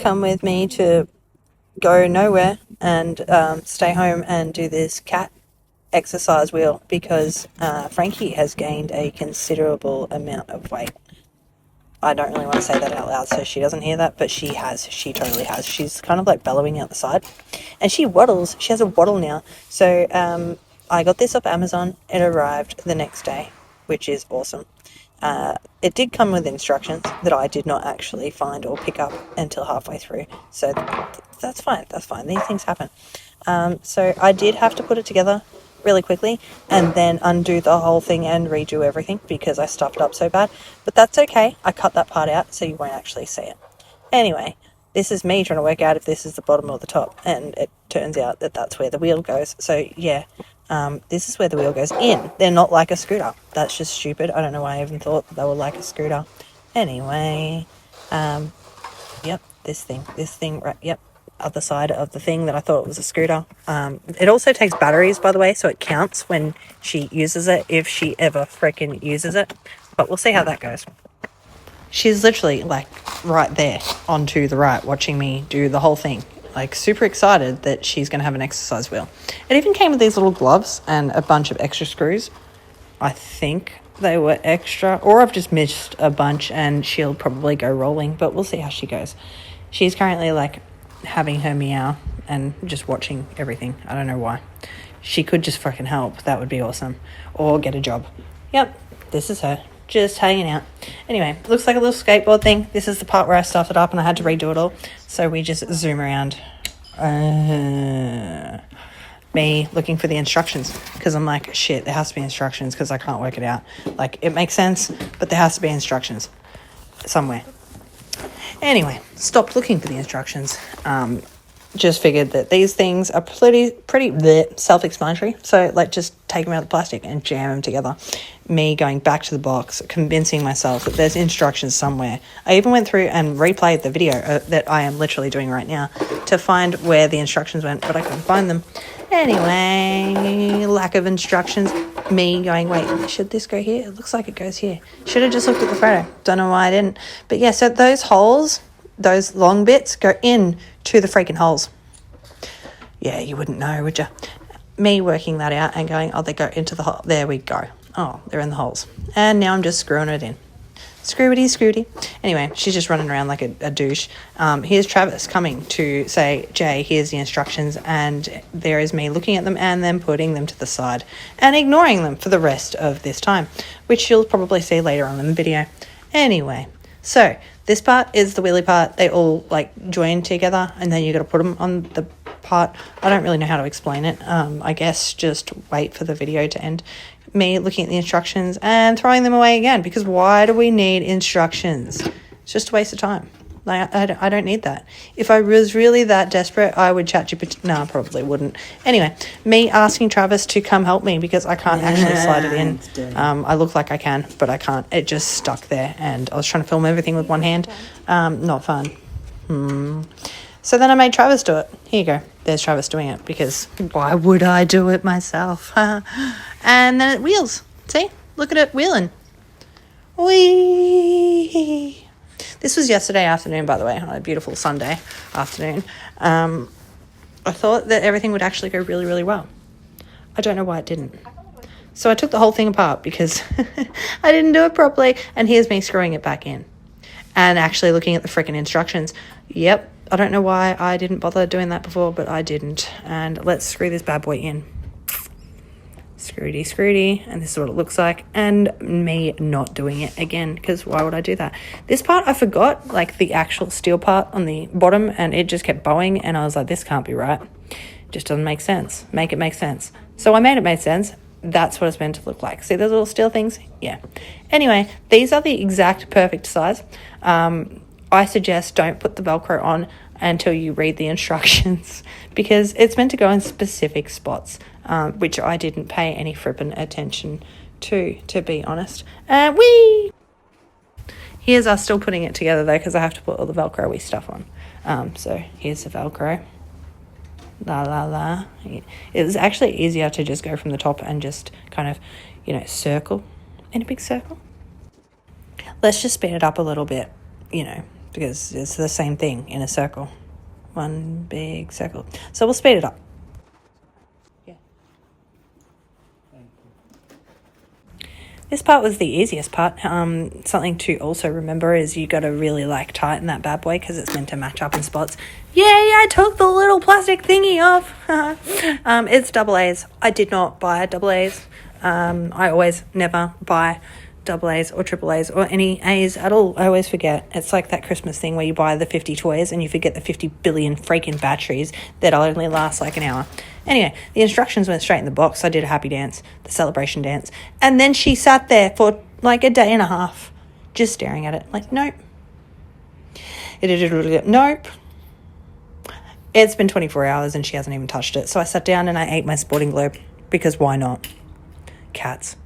come with me to go nowhere and stay home and do this cat exercise wheel because Frankie has gained a considerable amount of weight. I don't really want to say that out loud so she doesn't hear that, but she has. She totally has. She's kind of like bellowing out the side. And she waddles. She has a waddle now. So I got this off Amazon. It arrived the next day, which is awesome. It did come with instructions that I did not actually find or pick up until halfway through. So that's fine. That's fine. These things happen. So I did have to put it together really quickly and then undo the whole thing and redo everything because I stuffed up so bad. But that's okay. I cut that part out so you won't actually see it. Anyway, this is me trying to work out if this is the bottom or the top, and it turns out that that's where the wheel goes. So yeah, this is where the wheel goes in. They're not like a scooter. That's just stupid. I don't know why I even thought they were like a scooter. Anyway, yep, this thing, right, yep, other side of the thing that I thought was a scooter. It also takes batteries, by the way, so it counts when she uses it, if she ever freaking uses it. But we'll see how that goes. She's literally like right there onto the right watching me do the whole thing. Like super excited that she's going to have an exercise wheel. It even came with these little gloves and a bunch of extra screws. I think they were extra, or I've just missed a bunch and she'll probably go rolling, but we'll see how she goes. She's currently like having her meow and just watching everything. I don't know why. She could just fucking help. That would be awesome. Or get a job. Yep, this is her. Just hanging out. Anyway, looks like a little skateboard thing. This is the part where I stuffed it up and I had to redo it all. So we just zoom around. Me looking for the instructions because I'm like, shit, there has to be instructions because I can't work it out. Like, it makes sense, but there has to be instructions somewhere. Anyway, stopped looking for the instructions. Just figured that these things are pretty self-explanatory. So, like, just take them out of the plastic and jam them together. Me going back to the box, convincing myself that there's instructions somewhere. I even went through and replayed the video that I am literally doing right now to find where the instructions went, but I couldn't find them. Anyway, lack of instructions. Me going, wait, should this go here? It looks like it goes here. Should have just looked at the photo. Don't know why I didn't. But yeah, so those holes, those long bits go in to the freaking holes. Yeah, you wouldn't know, would you? Me working that out and going, oh, they go into the hole. There we go. Oh, they're in the holes. And now I'm just screwing it in. Screwity. Anyway, she's just running around like a douche. Here's Travis coming to say, Jay, here's the instructions. And there is me looking at them and then putting them to the side and ignoring them for the rest of this time, which you'll probably see later on in the video. Anyway, so this part is the wheelie part. They all like join together and then you got to put them on the part. I don't really know how to explain it. I guess just wait for the video to end. Me looking at the instructions and throwing them away again, because why do we need instructions? It's just a waste of time. Like, I don't need that. If I was really that desperate, I would chat GPT. No, I probably wouldn't. Anyway, me asking Travis to come help me because I can't actually slide it in. I look like I can, but I can't. It just stuck there, and I was trying to film everything with one hand. Not fun. So then I made Travis do it. Here you go. There's Travis doing it, because why would I do it myself? And then it wheels. See? Look at it wheeling. Whee! This was yesterday afternoon, by the way, on a beautiful Sunday afternoon. I thought that everything would actually go really, really well. I don't know why it didn't. So I took the whole thing apart because I didn't do it properly. And here's me screwing it back in. And actually looking at the freaking instructions. Yep. I don't know why I didn't bother doing that before, but I didn't. And let's screw this bad boy in. Screwty. And this is what it looks like. And me not doing it again, because why would I do that? This part I forgot, like the actual steel part on the bottom, and it just kept bowing. And I was like, this can't be right. It just doesn't make sense. Make it make sense. So I made it make sense. That's what it's meant to look like. See those little steel things? Yeah. Anyway, these are the exact perfect size. I suggest don't put the Velcro on until you read the instructions, because it's meant to go in specific spots, which I didn't pay any frippin' attention to be honest. Whee! Here's us still putting it together though, because I have to put all the Velcro-y stuff on. So here's the Velcro. La la la. It was actually easier to just go from the top and just kind of, circle in a big circle. Let's just speed it up a little bit, because it's the same thing in a circle. One big circle. So we'll speed it up. Yeah. This part was the easiest part. Something to also remember is you got to really like tighten that bad boy because it's meant to match up in spots. Yay, I took the little plastic thingy off. It's double A's. I did not buy double A's. I always never buy double A's or triple A's or any A's at all. I always forget. It's like that Christmas thing where you buy the 50 toys and you forget the 50 billion freaking batteries that'll only last like an hour. Anyway, the instructions went straight in the box. I did a happy dance, the celebration dance. And then she sat there for like a day and a half just staring at it. Like, nope. Nope. It's been 24 hours and she hasn't even touched it. So I sat down and I ate my sporting globe because why not? Cats.